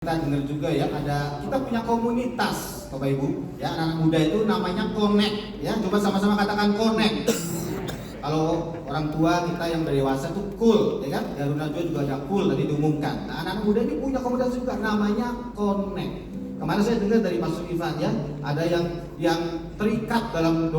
Kita dengar juga ya, kita punya komunitas Bapak Ibu ya, anak muda itu namanya connect ya, coba sama-sama katakan connect. Kalau orang tua kita yang dewasa itu cool ya kan, Garuda juga ada cool tadi diumumkan. Nah, anak muda ini punya komunitas juga namanya connect. Kemarin saya dengar dari Pastor Ivan ya, ada yang terikat dalam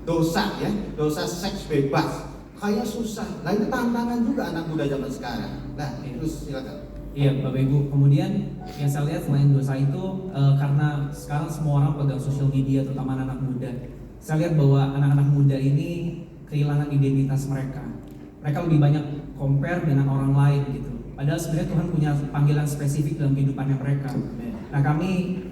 dosa ya, dosa seks bebas. Kayak susah. Nah, itu tantangan juga anak muda zaman sekarang. Nah, terus silakan. Iya, Bapak Ibu. Kemudian yang saya lihat selain dosa itu, karena sekarang semua orang pegang sosial media, terutama anak-anak muda. Saya lihat bahwa anak-anak muda ini kehilangan identitas mereka. Mereka lebih banyak compare dengan orang lain gitu. Padahal sebenarnya Tuhan punya panggilan spesifik dalam kehidupannya mereka. Nah, kami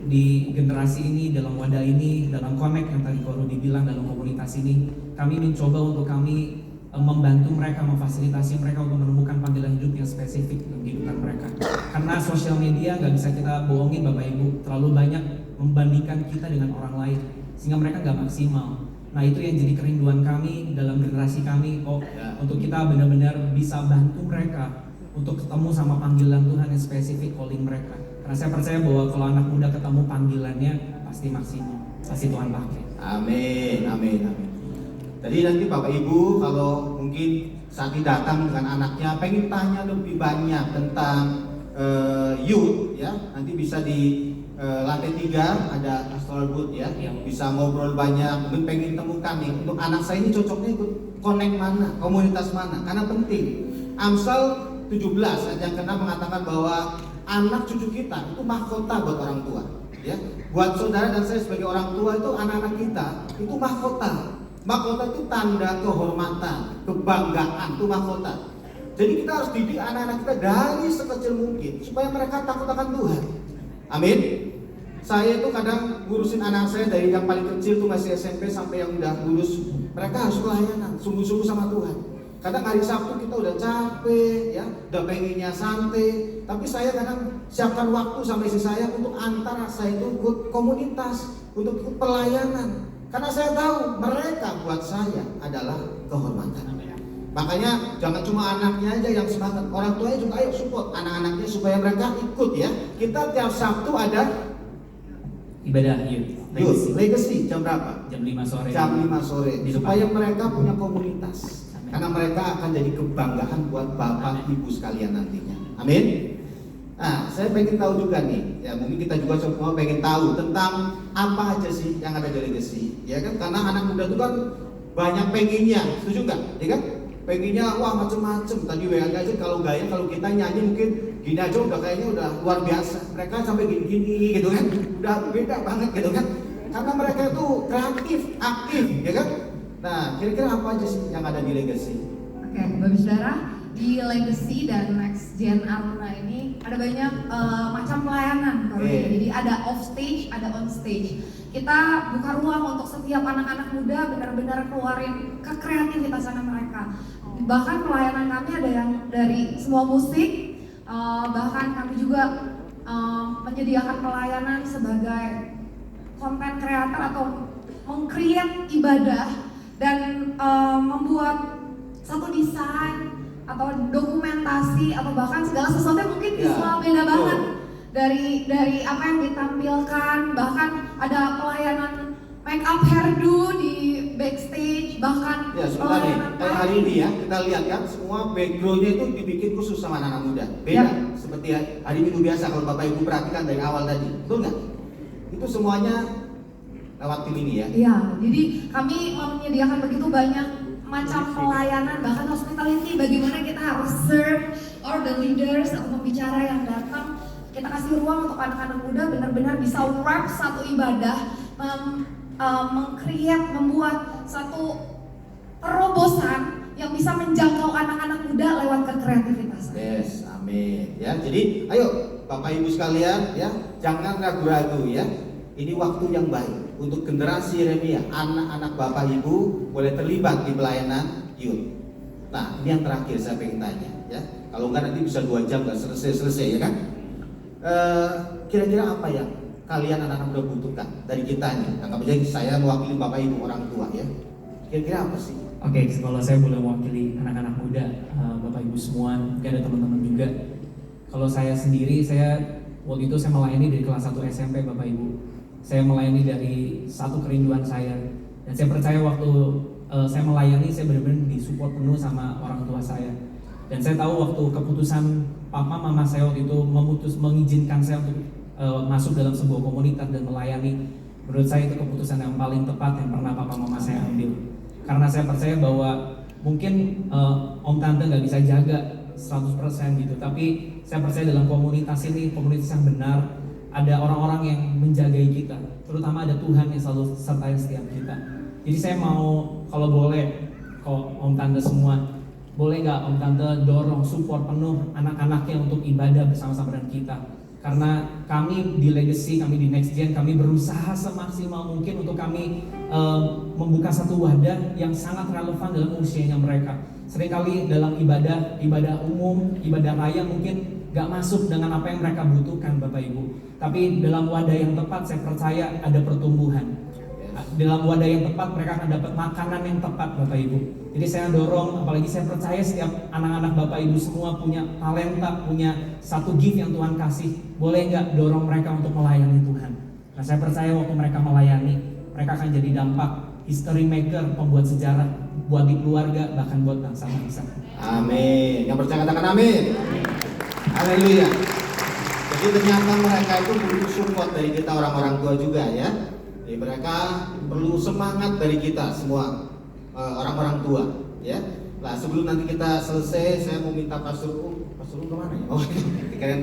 di generasi ini, dalam wadah ini, dalam connect yang tadi Ko Rudi bilang, dalam komunitas ini, kami mencoba untuk kami membantu mereka, memfasilitasi mereka untuk menemukan panggilan hidup yang spesifik dalam kehidupan mereka. Karena sosial media nggak bisa kita bohongin Bapak Ibu, terlalu banyak membandingkan kita dengan orang lain, sehingga mereka nggak maksimal. Nah, itu yang jadi kerinduan kami dalam generasi kami, untuk kita benar-benar bisa bantu mereka untuk ketemu sama panggilan Tuhan yang spesifik, calling mereka. Karena saya percaya bahwa kalau anak muda ketemu panggilannya pasti maksimal, pasti Tuhan pakai. Amin, amin, amin. Jadi nanti Bapak Ibu kalau mungkin saat datang dengan anaknya pengen tanya lebih banyak tentang youth ya, nanti bisa di lantai 3 ada pastoral booth ya, bisa ngobrol banyak, mungkin pengen temukan nih untuk anak saya ini cocoknya ikut connect mana, komunitas mana, karena penting. Amsal 17 ayat yang ke-6 mengatakan bahwa anak cucu kita itu mahkota buat orang tua ya. Buat saudara dan saya sebagai orang tua itu anak-anak kita itu mahkota. Mahkota itu tanda kehormatan, kebanggaan, itu mahkota. Jadi kita harus didik anak-anak kita dari sekecil mungkin supaya mereka takut akan Tuhan. Amin. Saya itu kadang ngurusin anak saya dari yang paling kecil tuh masih SMP sampai yang udah lulus. Mereka harus pelayanan, sungguh-sungguh sama Tuhan. Kadang hari Sabtu kita udah capek ya, udah pengennya santai, tapi saya kadang siapkan waktu sama istri saya untuk antar saya itu ikut komunitas, untuk ikut pelayanan. Karena saya tahu mereka buat saya adalah kehormatan. Makanya jangan cuma anaknya aja yang semangat, orang tuanya juga ayo support anak-anaknya supaya mereka ikut ya. Kita tiap Sabtu ada ibadah youth legacy jam berapa? Jam 5 sore. Jam 5 sore. Supaya mereka punya komunitas. Karena mereka akan jadi kebanggaan buat Bapak Ibu sekalian nantinya. Amin. Nah, saya pengen tahu juga nih, ya mungkin kita juga semua pengen tahu tentang apa aja sih yang ada di legacy, ya kan? Karena anak muda itu kan banyak pengennya, setuju nggak? Ya kan? Pengennya wah macem-macem. Tadi WA aja kalau gaya, kalau kita nyanyi mungkin gini aja udah kayaknya udah luar biasa. Mereka sampai gini-gini gitu kan? Udah beda banget gitu kan? Karena mereka itu kreatif, aktif, ya kan? Nah, kira-kira apa aja sih yang ada di legacy? Oke, Bapak Saudara, di Legacy dan Next Gen Aruna ini ada banyak macam pelayanan. Jadi ada off stage, ada on stage. Kita buka ruang untuk setiap anak-anak muda benar-benar keluarin kekreativitasan mereka. Bahkan pelayanan kami ada yang dari semua musik, bahkan kami juga menyediakan pelayanan sebagai konten kreator atau meng-create ibadah dan membuat satu desain atau dokumentasi atau bahkan segala sesuatu yang mungkin visual beda banget dari apa yang ditampilkan. Bahkan ada pelayanan make up hairdo di backstage, bahkan ya sebenarnya kayak hari ini ya kita lihat kan semua backgroundnya itu dibikin khusus sama anak-anak muda beda seperti hari Minggu biasa. Kalau Bapak Ibu perhatikan dari awal tadi, betul nggak? Itu semuanya lewat tim ini ya. Iya, jadi kami menyediakan begitu banyak macam pelayanan, bahkan hospitality, bagaimana kita harus serve or the leaders atau pembicara yang datang. Kita kasih ruang untuk anak-anak muda benar-benar bisa wrap satu ibadah, meng-create, membuat satu terobosan yang bisa menjangkau anak-anak muda lewat kekreativitasan. Yes, amin. Ya, jadi ayo Bapak Ibu sekalian ya, jangan ragu-ragu ya. Ini waktu yang baik untuk generasi Yeremia, anak-anak Bapak Ibu boleh terlibat di pelayanan youth. Nah, ini yang terakhir saya pengen tanya ya. Kalau enggak nanti bisa 2 jam nggak selesai ya kan? Kira-kira apa yang kalian anak-anak muda butuhkan dari kita nih? Anggap aja saya mewakili Bapak Ibu orang tua ya. Kira-kira apa sih? Oke, kalau saya boleh mewakili anak-anak muda, Bapak Ibu semua, mungkin ada teman-teman juga. Kalau saya sendiri, waktu itu saya melayani dari kelas 1 SMP Bapak Ibu. Saya melayani dari satu kerinduan saya. Dan saya percaya waktu saya melayani, saya benar-benar disupport penuh sama orang tua saya. Dan saya tahu waktu keputusan papa mama saya waktu itu mengizinkan saya untuk masuk dalam sebuah komunitas dan melayani, menurut saya itu keputusan yang paling tepat yang pernah papa mama saya ambil. Karena saya percaya bahwa mungkin om tante nggak bisa jaga 100% gitu, tapi saya percaya dalam komunitas ini, komunitas yang benar, ada orang-orang yang menjagai kita, terutama ada Tuhan yang selalu sertai setiap kita. Jadi saya mau, kalau boleh, kok om tante semua, boleh nggak om tante dorong support penuh anak-anaknya untuk ibadah bersama-sama dengan kita. Karena kami di Legacy, kami di Next Gen, kami berusaha semaksimal mungkin untuk kami membuka satu wadah yang sangat relevan dalam usianya mereka. Seringkali dalam ibadah umum, ibadah raya mungkin gak masuk dengan apa yang mereka butuhkan Bapak Ibu. Tapi dalam wadah yang tepat saya percaya ada pertumbuhan. Dalam wadah yang tepat mereka akan dapat makanan yang tepat Bapak Ibu. Jadi saya dorong, apalagi saya percaya setiap anak-anak Bapak Ibu semua punya talenta, punya satu gift yang Tuhan kasih. Boleh gak dorong mereka untuk melayani Tuhan? Nah saya percaya waktu mereka melayani, mereka akan jadi dampak history maker, pembuat sejarah buat di keluarga, bahkan buat bangsa-bangsa. Amin. Yang percaya katakan amin. Haleluya. Jadi ternyata mereka itu butuh support dari kita orang-orang tua juga ya. Jadi mereka perlu semangat dari kita semua orang-orang tua ya. Nah sebelum nanti kita selesai, saya mau minta Pastor kemana ya? Oh, kalian